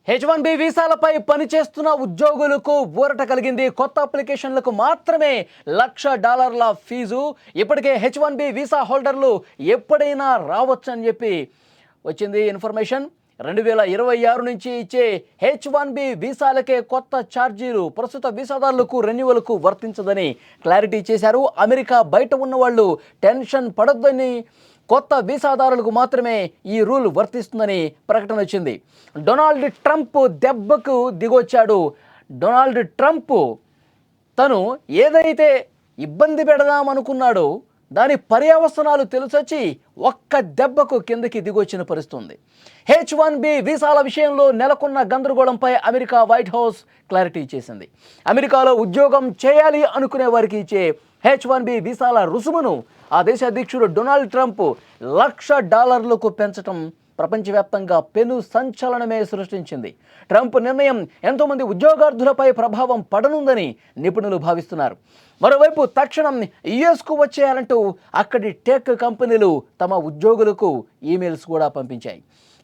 H1B వీసాలపై పనిచేస్తున్న ఉద్యోగులకు ఊరట కలిగింది. కొత్త అప్లికేషన్లకు మాత్రమే $1,00,000 ఫీజు. ఇప్పటికే H1B వీసా హోల్డర్లు ఎప్పుడైనా రావచ్చని చెప్పి వచ్చింది ఇన్ఫర్మేషన్. 2026 నుంచి ఇచ్చే H1B వీసాలకే కొత్త ఛార్జీలు ప్రస్తుత వీసాదారులకు రెన్యువల్కు వర్తించదని క్లారిటీ చేశారు. అమెరికా బయట ఉన్న వాళ్ళు టెన్షన్ పడొద్దని, కొత్త వీసాదారులకు మాత్రమే ఈ రూల్ వర్తిస్తుందని ప్రకటన వచ్చింది. డొనాల్డ్ ట్రంప్ దెబ్బకు దిగొచ్చాడు. డొనాల్డ్ ట్రంప్ తను ఏదైతే ఇబ్బంది పెడదామనుకున్నాడో దాని పర్యవసనాలు తెలిసొచ్చి ఒక్క దెబ్బకు కిందకి దిగొచ్చిన పరిస్థితుంది. H1B వీసాల విషయంలో నెలకొన్న గందరగోళంపై అమెరికా వైట్ హౌస్ క్లారిటీ చేసింది. అమెరికాలో ఉద్యోగం చేయాలి అనుకునే వారికి ఇచ్చే H1B వీసాల రుసుమును ఆ దేశ అధ్యక్షుడు డొనాల్డ్ ట్రంప్ $1,00,000కు పెంచడం ప్రపంచవ్యాప్తంగా పెను సంచలనమే సృష్టించింది. ట్రంప్ నిర్ణయం ఎంతోమంది ఉద్యోగార్థులపై ప్రభావం పడనుందని నిపుణులు భావిస్తున్నారు. మరోవైపు తక్షణం యుఎస్కు వచ్చేయాలంటూ అక్కడి టెక్ కంపెనీలు తమ ఉద్యోగులకు ఈమెయిల్స్ కూడా పంపించాయి.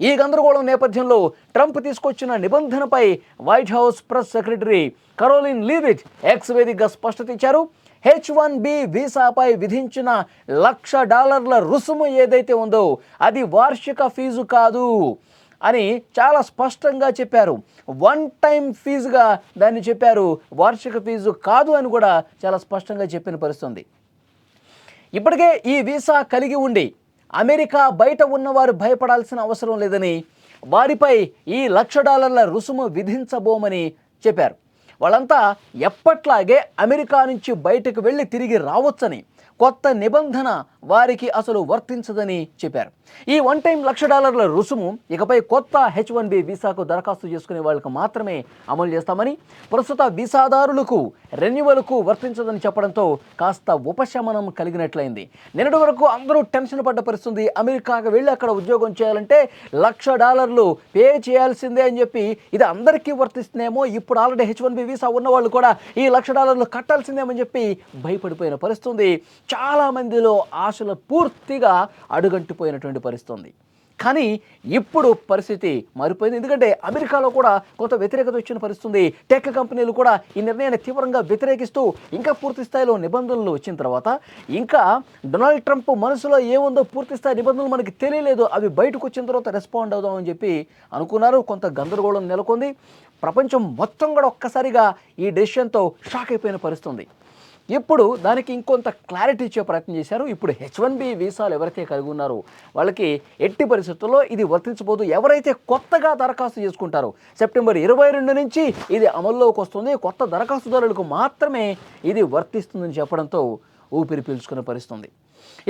ఈ గందరగోళం నేపథ్యంలో ట్రంప్ తీసుకొచ్చిన నిబంధనపై White House press secretary Karoline Leavitt X వేదికగా స్పష్టత ఇచ్చారు. H1B వీసాపై విధించిన $1,00,000 రుసుము ఏదైతే ఉందో అది వార్షిక ఫీజు కాదు అని చాలా స్పష్టంగా చెప్పారు. వన్ టైం ఫీజుగా దాన్ని చెప్పారు, వార్షిక ఫీజు కాదు అని కూడా చాలా స్పష్టంగా చెప్పిన పరిస్థితుంది. ఇప్పటికే ఈ వీసా కలిగి ఉండి అమెరికా బయట ఉన్నవారు భయపడాల్సిన అవసరం లేదని, వారిపై ఈ $1,00,000 రుసుము విధించబోమని చెప్పారు. వాళ్ళంతా ఎప్పట్లాగే అమెరికా నుంచి బయటకు వెళ్ళి తిరిగి రావచ్చని, కొత్త నిబంధన వారికి అసలు వర్తించదని చెప్పారు. ఈ వన్ టైం $1,00,000 రుసుము ఇకపై కొత్త H1B వీసాకు దరఖాస్తు చేసుకునే వాళ్ళకు మాత్రమే అమలు చేస్తామని, ప్రస్తుత వీసాదారులకు రెన్యువల్కు వర్తించదని చెప్పడంతో కాస్త ఉపశమనం కలిగినట్లయింది. నిన్నటి వరకు అందరూ టెన్షన్ పడ్డ పరిస్థితుంది. అమెరికాకు వెళ్ళి అక్కడ ఉద్యోగం చేయాలంటే $1,00,000 పే చేయాల్సిందే అని చెప్పి ఇది అందరికీ వర్తిస్తుందేమో, ఇప్పుడు ఆల్రెడీ H1B వీసా ఉన్న వాళ్ళు కూడా ఈ $1,00,000 కట్టాల్సిందేమని చెప్పి భయపడిపోయిన పరిస్థితుంది. చాలామందిలో ఆశలు పూర్తిగా అడుగంటిపోయినటువంటి పరిస్థితుంది. కానీ ఇప్పుడు పరిస్థితి మారిపోయింది. ఎందుకంటే అమెరికాలో కూడా కొంత వ్యతిరేకత వచ్చిన పరిస్థితుంది. టెక్ కంపెనీలు కూడా ఈ నిర్ణయాన్ని తీవ్రంగా వ్యతిరేకిస్తూ ఇంకా పూర్తి స్థాయిలో నిబంధనలు వచ్చిన తర్వాత ఇంకా డొనాల్డ్ ట్రంప్ మనసులో ఏముందో పూర్తి స్థాయి నిబంధనలు మనకి తెలియలేదు. అవి బయటకు వచ్చిన తర్వాత రెస్పాండ్ అవుదామని చెప్పి అనుకున్నారు. కొంత గందరగోళం నెలకొంది. ప్రపంచం మొత్తం కూడా ఒక్కసారిగా ఈ డెసిషన్తో షాక్ అయిపోయిన పరిస్థితుంది. ఇప్పుడు దానికి ఇంకొంత క్లారిటీ ఇచ్చే ప్రయత్నం చేశారు. ఇప్పుడు H1B వీసాలు ఎవరైతే కలిగి ఉన్నారో వాళ్ళకి ఎట్టి పరిస్థితుల్లో ఇది వర్తించబోదు. ఎవరైతే కొత్తగా దరఖాస్తు చేసుకుంటారో సెప్టెంబర్ 22 నుంచి ఇది అమల్లోకి వస్తుంది. కొత్త దరఖాస్తుదారులకు మాత్రమే ఇది వర్తిస్తుందని చెప్పడంతో ఊపిరి పీల్చుకునే పరిస్థితుంది.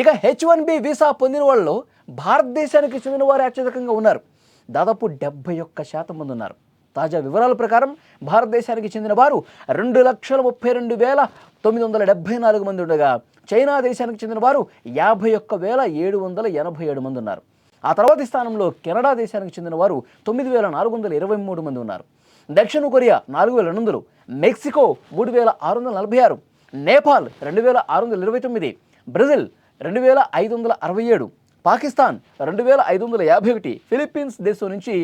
ఇక H1B వీసా పొందిన వాళ్ళు భారతదేశానికి చెందిన వారు అత్యధికంగా ఉన్నారు. దాదాపు 71% మంది ఉన్నారు. తాజా వివరాల ప్రకారం భారతదేశానికి చెందిన వారు 2,32,974 మంది ఉండగా, చైనా దేశానికి చెందిన వారు 51,787 మంది ఉన్నారు. ఆ తర్వాతి స్థానంలో కెనడా దేశానికి చెందిన వారు 9,423 మంది ఉన్నారు. దక్షిణ Korea 4,200, Mexico 3,646, Nepal 2,629, Brazil 2,567, Pakistan 2,551, Philippines దేశం నుంచి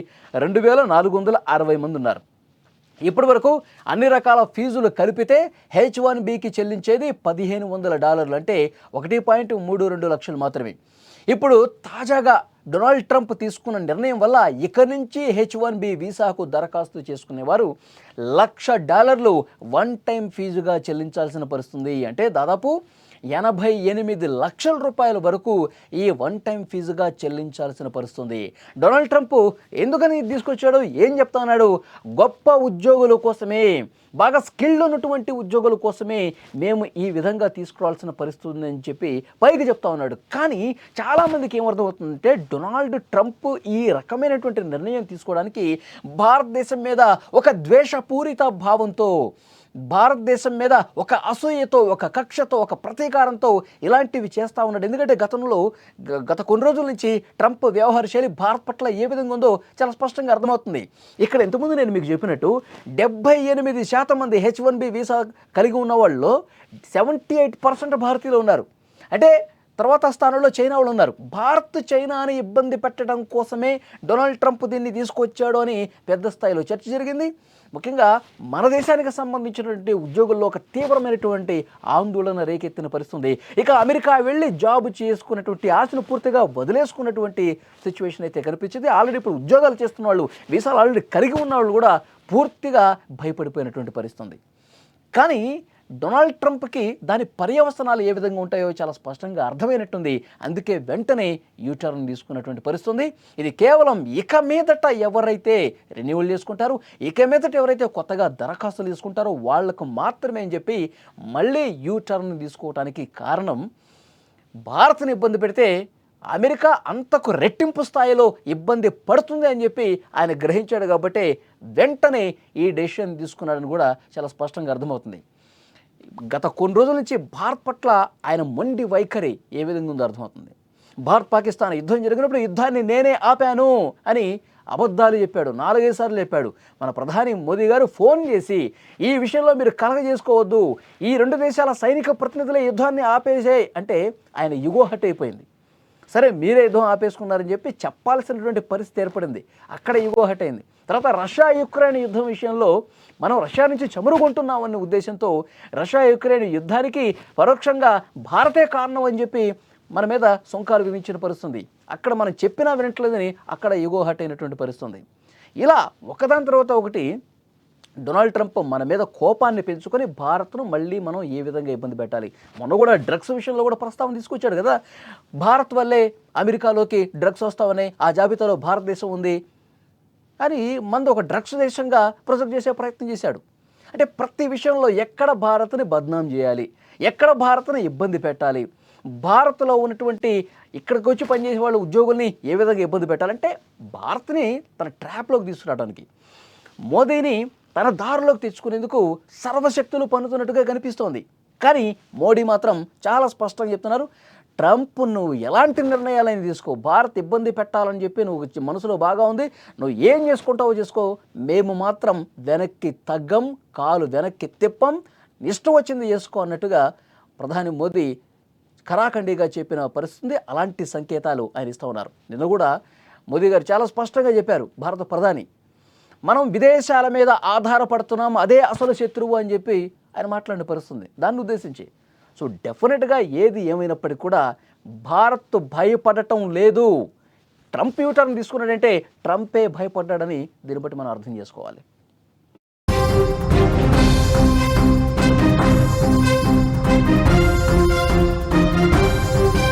2,460 మంది ఉన్నారు. ఇప్పటి వరకు అన్ని రకాల ఫీజులు కలిపితే H1Bకి చెల్లించేది $1,500 అంటే 1.32 లక్షలు మాత్రమే. ఇప్పుడు తాజాగా డొనాల్డ్ ట్రంప్ తీసుకున్న నిర్ణయం వల్ల ఇక నుంచి H1B వీసాకు దరఖాస్తు చేసుకునేవారు $1,00,000 వన్ టైం ఫీజుగా చెల్లించాల్సిన పరిస్థితుంది. అంటే దాదాపు 88 లక్షల రూపాయల వరకు ఈ వన్ టైం ఫీజుగా చెల్లించాల్సిన పరిస్థితుంది. డొనాల్డ్ ట్రంప్ ఎందుకని తీసుకొచ్చాడు, ఏం చెప్తా ఉన్నాడు? గొప్ప ఉద్యోగుల కోసమే, బాగా స్కిల్డ్ ఉన్నటువంటి ఉద్యోగుల కోసమే మేము ఈ విధంగా తీసుకురావాల్సిన పరిస్థితి ఉందని చెప్పి పైకి చెప్తా ఉన్నాడు. కానీ చాలామందికి ఏమర్థమవుతుందంటే డొనాల్డ్ ట్రంప్ ఈ రకమైనటువంటి నిర్ణయం తీసుకోవడానికి భారతదేశం మీద ఒక ద్వేషపూరిత భావంతో, భారతదేశం మీద ఒక అసూయతో, ఒక కక్షతో, ఒక ప్రతీకారంతో ఇలాంటివి చేస్తూ ఉన్నాడు. ఎందుకంటే గత కొన్ని రోజుల నుంచి ట్రంప్ వ్యవహార శైలి భారత్ పట్ల ఏ విధంగా ఉందో చాలా స్పష్టంగా అర్థమవుతుంది. ఇక్కడ ఇంతకుముందు నేను మీకు చెప్పినట్టు 78% మంది H1B వీసా కలిగి ఉన్న వాళ్ళు 78% భారతీయులు ఉన్నారు. అంటే తర్వాత స్థానంలో చైనా వాళ్ళు ఉన్నారు. భారత్ చైనాని ఇబ్బంది పెట్టడం కోసమే డొనాల్డ్ ట్రంప్ దీన్ని తీసుకొచ్చాడు అని పెద్ద స్థాయిలో చర్చ జరిగింది. ముఖ్యంగా మన దేశానికి సంబంధించినటువంటి ఉద్యోగుల్లో ఒక తీవ్రమైనటువంటి ఆందోళన రేకెత్తిన పరిస్థితుంది. ఇక అమెరికా వెళ్ళి జాబ్ చేసుకున్నటువంటి ఆశను పూర్తిగా వదిలేసుకున్నటువంటి సిచ్యువేషన్ అయితే కనిపించింది. ఆల్రెడీ ఇప్పుడు ఉద్యోగాలు చేస్తున్న వాళ్ళు, వీసాలు ఆల్రెడీ కలిగి ఉన్న వాళ్ళు కూడా పూర్తిగా భయపడిపోయినటువంటి పరిస్థితుంది. కానీ డొనాల్డ్ ట్రంప్కి దాని పర్యవసనాలు ఏ విధంగా ఉంటాయో చాలా స్పష్టంగా అర్థమైనట్టుంది. అందుకే వెంటనే యూటర్న్ తీసుకున్నటువంటి పరిస్థితుంది. ఇది కేవలం ఇక మీదట ఎవరైతే రెన్యువల్ చేసుకుంటారో, ఇక మీదట ఎవరైతే కొత్తగా దరఖాస్తులు తీసుకుంటారో వాళ్లకు మాత్రమే అని చెప్పి మళ్ళీ యూటర్న్ తీసుకోవడానికి కారణం, భారత్ని ఇబ్బంది పెడితే అమెరికా అంతకు రెట్టింపు స్థాయిలో ఇబ్బంది పడుతుంది అని చెప్పి ఆయన గ్రహించాడు. కాబట్టి వెంటనే ఈ డెసిషన్ తీసుకున్నాడని కూడా చాలా స్పష్టంగా అర్థమవుతుంది. గత కొన్ని రోజుల నుంచి భారత్ పట్ల ఆయన మొండి వైఖరి ఏ విధంగా ఉందో అర్థమవుతుంది. భారత్ పాకిస్తాన్ యుద్ధం జరిగినప్పుడు యుద్ధాన్ని నేనే ఆపాను అని అబద్ధాలు చెప్పాడు, 4-5 సార్లు చెప్పాడు. మన ప్రధాని మోదీ గారు ఫోన్ చేసి ఈ విషయంలో మీరు కలగజేసుకోవద్దు, ఈ 2 దేశాల సైనిక ప్రతినిధులే యుద్ధాన్ని ఆపేసాయి అంటే ఆయన యుగో హట్ అయిపోయింది. సరే మీరే యుద్ధం ఆపేసుకున్నారని చెప్పి చెప్పాల్సినటువంటి పరిస్థితి ఏర్పడింది. అక్కడ యుగో హట్ అయింది. తర్వాత రష్యా యుక్రెయిన్ యుద్ధం విషయంలో మనం రష్యా నుంచి చమురుకుంటున్నామనే ఉద్దేశంతో రష్యా యుక్రెయిన్ యుద్ధానికి పరోక్షంగా భారతే కారణం అని చెప్పి మన మీద సుంకాలు విధించిన పరిస్థితుంది. అక్కడ మనం చెప్పినా వినట్లేదని అక్కడ యుగో హట్ అయినటువంటి పరిస్థితుంది. ఇలా ఒకదాని తర్వాత ఒకటి డొనాల్డ్ ట్రంప్ మన మీద కోపాన్ని పెంచుకొని భారత్ను మళ్ళీ మనం ఏ విధంగా ఇబ్బంది పెట్టాలి. మొన్న కూడా డ్రగ్స్ విషయంలో కూడా ప్రస్తావన తీసుకొచ్చాడు కదా. భారత్ వల్లే అమెరికాలోకి డ్రగ్స్ వస్తామని, ఆ జాబితాలో భారతదేశం ఉంది అని మంది ఒక డ్రగ్స్ దేశంగా ప్రొజెక్ట్ చేసే ప్రయత్నం చేశాడు. అంటే ప్రతి విషయంలో ఎక్కడ భారత్ని బద్నాం చేయాలి, ఎక్కడ భారత్ని ఇబ్బంది పెట్టాలి, భారత్లో ఉన్నటువంటి ఇక్కడికి వచ్చి పనిచేసే వాళ్ళ ఉద్యోగుల్ని ఏ విధంగా ఇబ్బంది పెట్టాలంటే భారత్ని తన ట్రాప్లోకి తీసుకురావడానికి, మోదీని తన దారిలోకి తెచ్చుకునేందుకు సర్వశక్తులు పన్నుతున్నట్టుగా కనిపిస్తోంది. కానీ మోడీ మాత్రం చాలా స్పష్టంగా చెప్తున్నారు, ట్రంప్ నువ్వు ఎలాంటి నిర్ణయాలని తీసుకో, భారత్ ఇబ్బంది పెట్టాలని చెప్పి నువ్వు మనసులో బాగా ఉంది, నువ్వు ఏం చేసుకుంటావో చేసుకో, మేము మాత్రం వెనక్కి తగ్గం, కాలు వెనక్కి తిప్పం, ఇష్టం వచ్చింది చేసుకో అన్నట్టుగా ప్రధాని మోదీ ఖరాఖండిగా చెప్పిన పరిస్థితి. అలాంటి సంకేతాలు ఆయన ఇస్తూ ఉన్నారు. నిన్న కూడా మోదీ గారు చాలా స్పష్టంగా చెప్పారు, భారత ప్రధాని మనం విదేశాల మీద ఆధారపడుతున్నాం, అదే అసలు శత్రువు అని చెప్పి ఆయన మాట్లాడిన పరిస్థితుంది దాన్ని ఉద్దేశించి. సో డెఫినెట్గా ఏది ఏమైనప్పటికీ కూడా భారత్ భయపడటం లేదు. ట్రంప్ యూటర్న్ తీసుకున్నాడంటే ట్రంపే భయపడ్డాడని దీన్ని బట్టి మనం అర్థం చేసుకోవాలి.